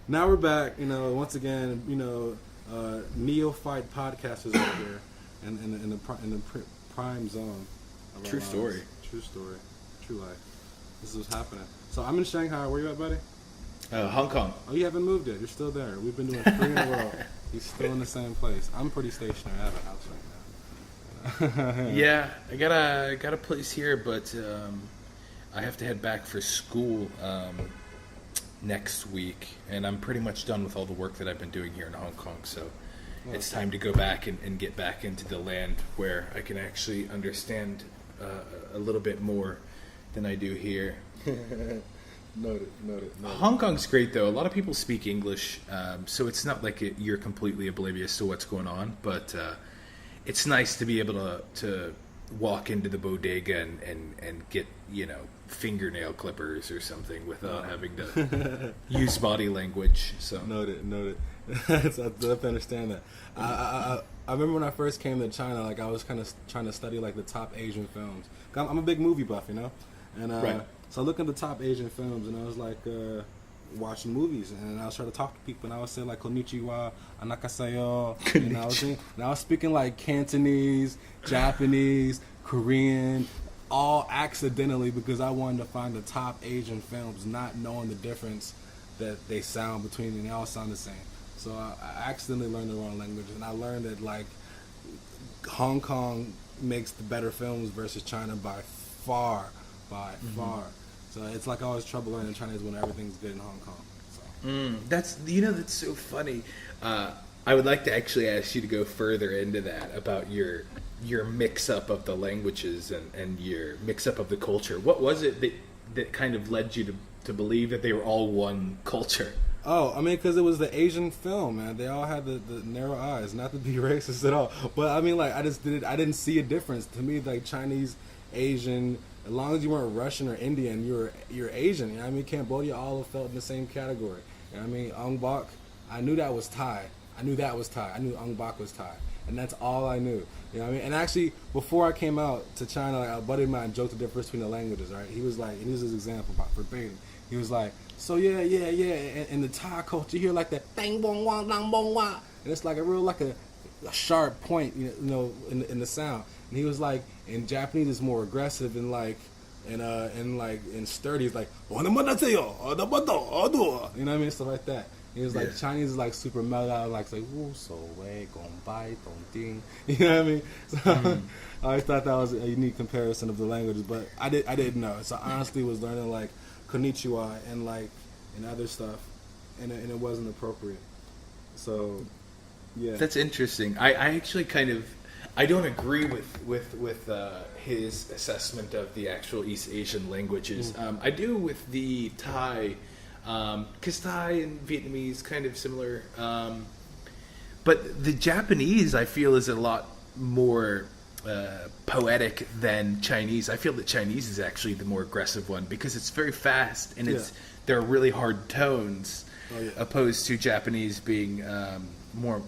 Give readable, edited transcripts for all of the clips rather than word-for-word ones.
Now we're back. Once again, neophyte podcasters out here, and in the prime zone. Of True our story. lives. True story. True life. This is what's happening. So I'm in Shanghai. Where you at, buddy? Hong Kong. Oh, you haven't moved yet. You're still there. We've been doing 3 in a row. He's still in the same place. I'm pretty stationary. I have a house right now. Yeah, I got a place here, but I have to head back for school next week, and I'm pretty much done with all the work that I've been doing here in Hong Kong. So it's time to go back and get back into the land where I can actually understand a little bit more than I do here. Noted. Hong Kong's great, though. A lot of people speak English, so it's not like you're completely oblivious to what's going on. But it's nice to be able to walk into the bodega and get, fingernail clippers or something without having to use body language. So Noted. I have to understand that. I remember when I first came to China, like I was kind of trying to study like the top Asian films. I'm a big movie buff, and Right. So I looked at the top Asian films, and I was like watching movies, and I was trying to talk to people, and I would say like konnichiwa, anakasayo, and I was speaking like Cantonese, Japanese, Korean, all accidentally because I wanted to find the top Asian films, not knowing the difference that they sound between, and they all sound the same. So I accidentally learned the wrong language, and I learned that like Hong Kong makes the better films versus China by far. So it's like I always trouble learning Chinese when everything's good in Hong Kong. So. That's so funny. I would like to actually ask you to go further into that about your mix up of the languages and your mix up of the culture. What was it that kind of led you to believe that they were all one culture? Oh, I mean, because it was the Asian film, man. They all had the narrow eyes. Not to be racist at all, but I mean, like I didn't see a difference. To me, like Chinese, Asian, as long as you weren't Russian or Indian, you're Asian. You know what I mean? Cambodia all felt in the same category. You know what I mean? Ong Bak, I knew that was Thai. I knew Ong Bak was Thai, and that's all I knew. You know what I mean? And actually, before I came out to China, like, a buddy of mine joked the difference between the languages. Right? He was like, and here's his example about verbatim. He was like, so yeah. In the Thai culture, you hear like that dang bong wang dang bong wah, and it's like a real like a sharp point, in the sound. And he was like, in Japanese, it's more aggressive and like, and sturdy. It's like, you know what I mean, stuff like that. He was like, Chinese is like super mellow, like woo so wei gong bai dong ding. You know what I mean? So I always thought that was a unique comparison of the languages, but I didn't know. So I honestly was learning like konnichiwa and like and other stuff, and it wasn't appropriate. So yeah, that's interesting. I actually I don't agree with his assessment of the actual East Asian languages. I do with the Thai, because Thai and Vietnamese kind of similar. But the Japanese, I feel, is a lot more poetic than Chinese. I feel that Chinese is actually the more aggressive one because it's very fast and there are really hard tones, opposed to Japanese being more.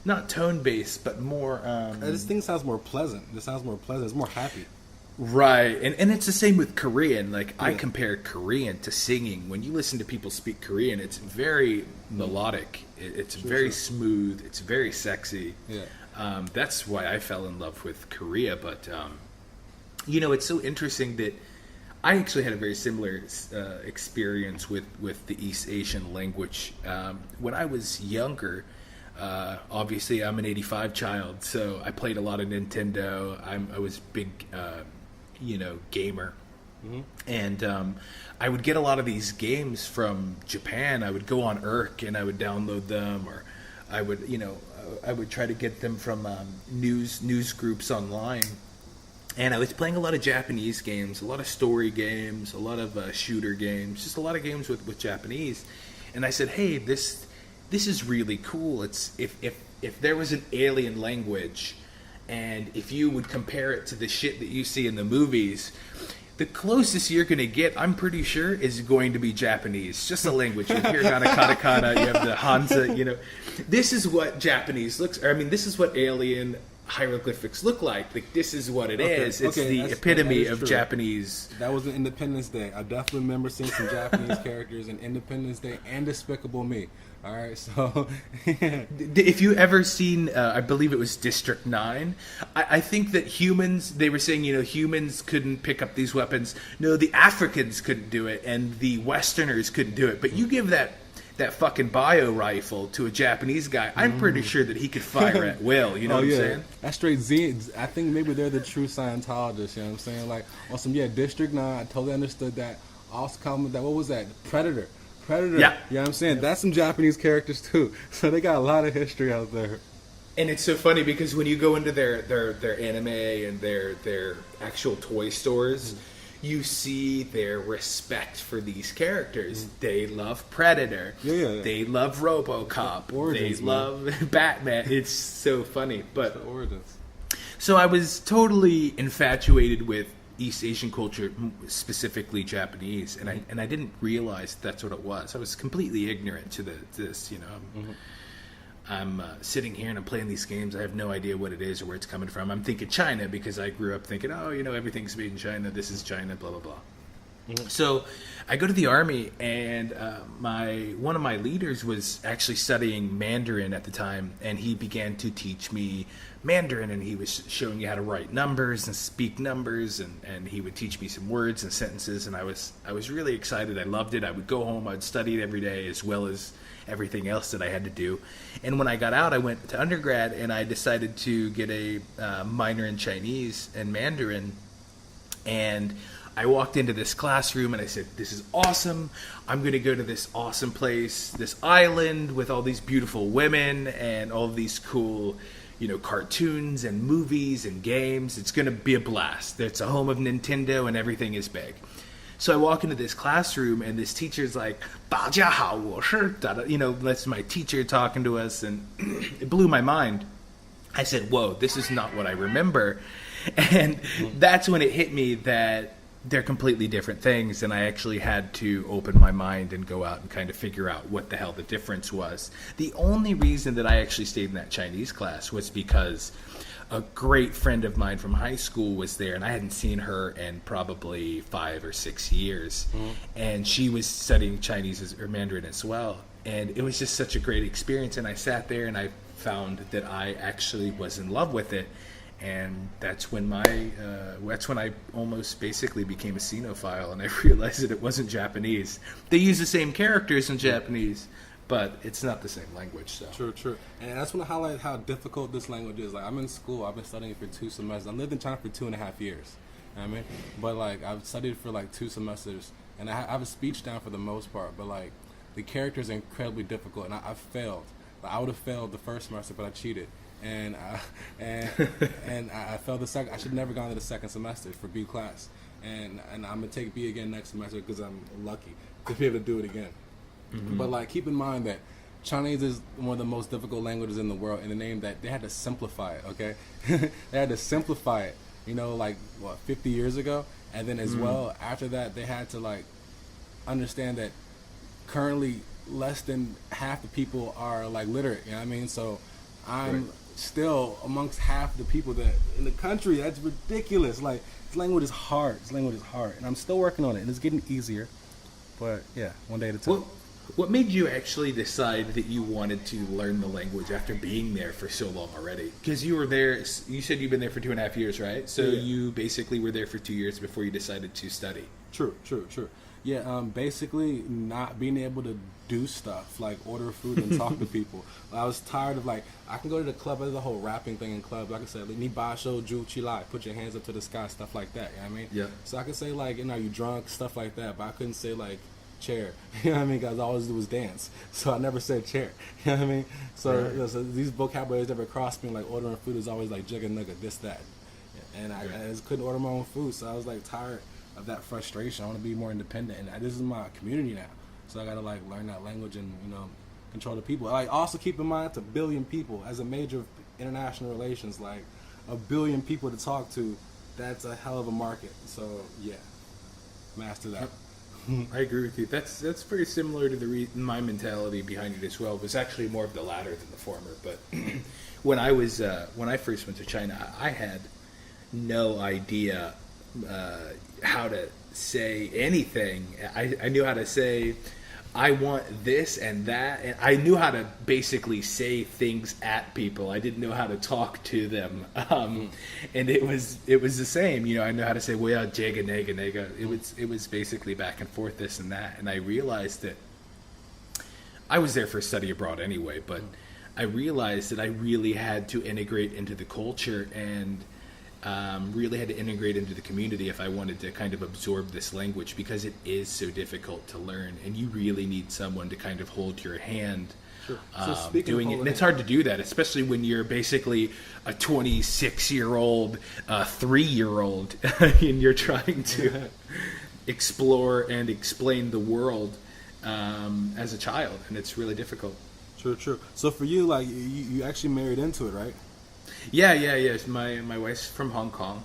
Not tone based, but more. This thing sounds more pleasant. It's more happy. Right, and it's the same with Korean. Like I compare Korean to singing. When you listen to people speak Korean, it's very melodic. It's very smooth. It's very sexy. Yeah. That's why I fell in love with Korea. But it's so interesting that I actually had a very similar experience with the East Asian language when I was younger. Obviously, I'm an '85 child, so I played a lot of Nintendo. I was big, gamer, and I would get a lot of these games from Japan. I would go on Irk and I would download them, or I would try to get them from news groups online. And I was playing a lot of Japanese games, a lot of story games, a lot of shooter games, just a lot of games with Japanese. And I said, hey, this is really cool. It's if there was an alien language, and if you would compare it to the shit that you see in the movies, the closest you're going to get, I'm pretty sure, is going to be Japanese. Just a language. You have hiragana, katakana, you have the Hansa, This is what Japanese looks. This is what alien hieroglyphics look like. Like, this is what it is. It's the epitome of true. Japanese. That was an Independence Day. I definitely remember seeing some Japanese characters in Independence Day and Despicable Me. All right, so if you ever seen, I believe it was District 9, I think that humans, they were saying, humans couldn't pick up these weapons. No, the Africans couldn't do it, and the Westerners couldn't do it. But you give that fucking bio rifle to a Japanese guy, I'm pretty sure that he could fire at will. You know what I'm saying? That's straight Z. I think maybe they're the true Scientologists. You know what I'm saying? Like, on some District 9, I totally understood that. Also, come with that. What was that? Predator. Yeah. You know what I'm saying? That's some Japanese characters too. So they got a lot of history out there. And it's so funny because when you go into their anime and their actual toy stores, you see their respect for these characters. They love Predator. Yeah. They love RoboCop. Origins, they love Batman. It's so funny. But the origins. So I was totally infatuated with East Asian culture, specifically Japanese, and I didn't realize that's what it was. I was completely ignorant to this. I'm sitting here and I'm playing these games. I have no idea what it is or where it's coming from. I'm thinking China because I grew up thinking, everything's made in China. This is China, blah blah blah. So I go to the army, and one of my leaders was actually studying Mandarin at the time, and he began to teach me Mandarin, and he was showing you how to write numbers and speak numbers, and he would teach me some words and sentences, and I was really excited. I loved it. I would go home, I'd study it every day, as well as everything else that I had to do. And when I got out, I went to undergrad, and I decided to get a minor in Chinese and Mandarin, and I walked into this classroom and I said, this is awesome. I'm going to go to this awesome place, this island with all these beautiful women and all these cool, cartoons and movies and games. It's going to be a blast. It's a home of Nintendo and everything is big. So I walk into this classroom and this teacher's like, 大家好，我是 that's my teacher talking to us, and it blew my mind. I said, whoa, this is not what I remember. And that's when it hit me that they're completely different things, and I actually had to open my mind and go out and kind of figure out what the hell the difference was. The only reason that I actually stayed in that Chinese class was because a great friend of mine from high school was there, and I hadn't seen her in probably 5 or 6 years, and she was studying Chinese or Mandarin as well, and it was just such a great experience. And I sat there and I found that I actually was in love with it. And that's when I almost basically became a Senophile, and I realized that it wasn't Japanese. They use the same characters in Japanese, but it's not the same language. So True. And I just want to highlight how difficult this language is. Like, I'm in school. I've been studying for 2 semesters. I lived in China for 2.5 years. You know what I mean? But, like, I've studied for, 2 semesters, and I have a speech down for the most part. But, the characters are incredibly difficult, and I failed. I would have failed the first semester, but I cheated. And I failed the second. I should have never gone to the second semester for B class, and I'm gonna take B again next semester because I'm lucky to be able to do it again. But keep in mind that Chinese is one of the most difficult languages in the world, in the name that they had to simplify it. Okay, they had to simplify it. 50 years ago, and then as well after that they had to understand that currently less than half the people are literate. You know what I mean? So I'm still amongst half the people that in the country. That's ridiculous. This language is hard. And I'm still working on it, and it's getting easier. But yeah, one day at a time. What made you actually decide that you wanted to learn the language after being there for so long already? Because you were there, you said you've been there for 2.5 years, right? So you basically were there for 2 years before you decided to study. True. Yeah, basically not being able to do stuff like order food and talk to people. I was tired of I can go to the club. There's a whole rapping thing in clubs. Like I said, ni ba shou ju chi lai, put your hands up to the sky, stuff like that. You know what I mean? Yeah. So I could say you drunk, stuff like that, but I couldn't say chair. You know what I mean? Because all I always do was dance. So I never said chair. You know what I mean? So, so these vocabularies never crossed me. Ordering food is always jigga nugga, this, that. And I just couldn't order my own food. So I was tired of that frustration. I want to be more independent. And this is my community now. So I got to learn that language and, control the people. Also keep in mind it's 1 billion people. As a major of international relations, 1 billion people to talk to, that's a hell of a market. So yeah, master that. I agree with you. That's very similar to my mentality behind it as well. It was actually more of the latter than the former. But when I first went to China, I had no idea how to say anything. I knew how to say, I want this and that, and I knew how to basically say things at people. I didn't know how to talk to them, and it was the same. I know how to say "well, jega nega nega." It was basically back and forth, this and that, and I realized that I was there for study abroad anyway, but I realized that I really had to integrate into the culture and really had to integrate into the community if I wanted to kind of absorb this language, because it is so difficult to learn, and you really need someone to kind of hold your hand. Sure. So doing it. And it's hard to do that, especially when you're basically a 26-year-old, 3-year-old, and you're trying to explore and explain the world as a child, and it's really difficult. True. So for you, like, you actually married into it, right? Yeah. My wife's from Hong Kong,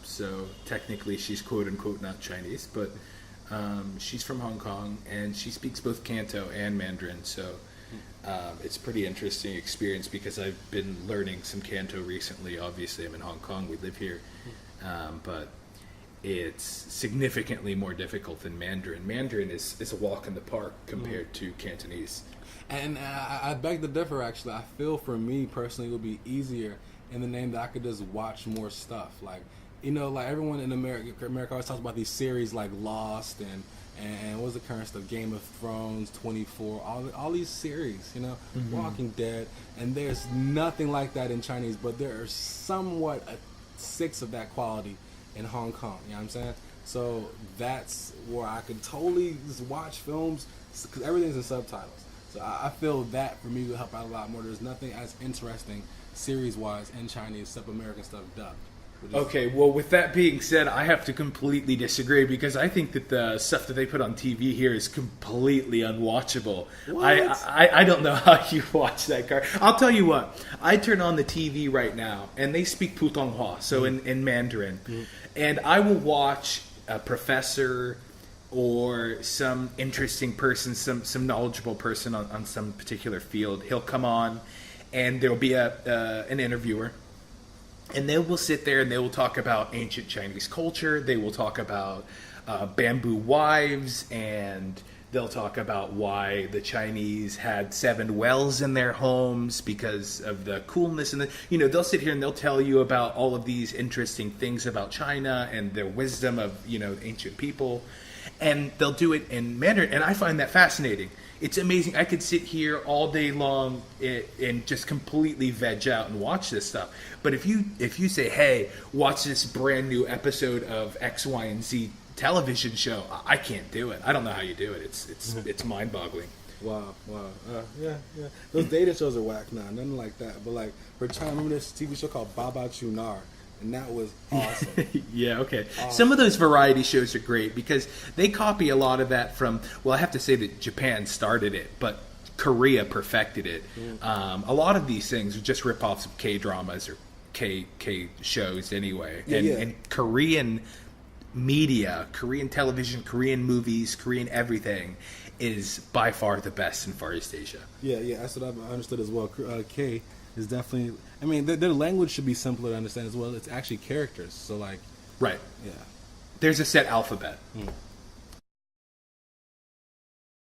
so technically she's quote unquote not Chinese, but she's from Hong Kong and she speaks both Canto and Mandarin. So it's a pretty interesting experience because I've been learning some Canto recently. Obviously, I'm in Hong Kong. We live here, but it's significantly more difficult than Mandarin. Mandarin is a walk in the park compared to Cantonese. And I beg to differ, actually. I feel for me personally it would be easier in the name that I could just watch more stuff. Like, like everyone in America always talks about these series like Lost and what's the current stuff, Game of Thrones, 24, all these series, Walking Dead. And there's nothing like that in Chinese, but there are somewhat a sixth of that quality in Hong Kong, you know what I'm saying? So that's where I could totally just watch films because everything's in subtitles. So I feel that for me would help out a lot more. There's nothing as interesting series-wise in Chinese except American stuff dubbed. Okay, well, with that being said, I have to completely disagree because I think that the stuff that they put on TV here is completely unwatchable. I don't know how you watch that car. I'll tell you what. I turn on the TV right now, and they speak Putonghua, so in Mandarin. And I will watch a professor or some interesting person, some knowledgeable person on some particular field. He'll come on, and there'll be an interviewer. And they will sit there and they will talk about ancient Chinese culture. They will talk about bamboo wives, and they'll talk about why the Chinese had 7 wells in their homes because of the coolness. And they'll sit here and they'll tell you about all of these interesting things about China and their wisdom of ancient people. And they'll do it in Mandarin, and I find that fascinating. It's amazing. I could sit here all day long and just completely veg out and watch this stuff. But if you say, hey, watch this brand new episode of X, Y, and Z television show, I can't do it. I don't know how you do it. It's mind-boggling. Wow. Yeah. Those dating shows are whack now. Nothing like that. But like for China, remember this TV show called Baba Chunar? And that was awesome. Yeah, okay. Awesome. Some of those variety shows are great because they copy a lot of that from, well, I have to say that Japan started it, but Korea perfected it. A lot of these things are just rip-offs of K-dramas or K shows anyway. And Korean media, Korean television, Korean movies, Korean everything is by far the best in Far East Asia. Yeah, that's what I've understood as well. K is definitely, I mean, their language should be simpler to understand as well. It's actually characters, so like... Right. Yeah. There's a set alphabet.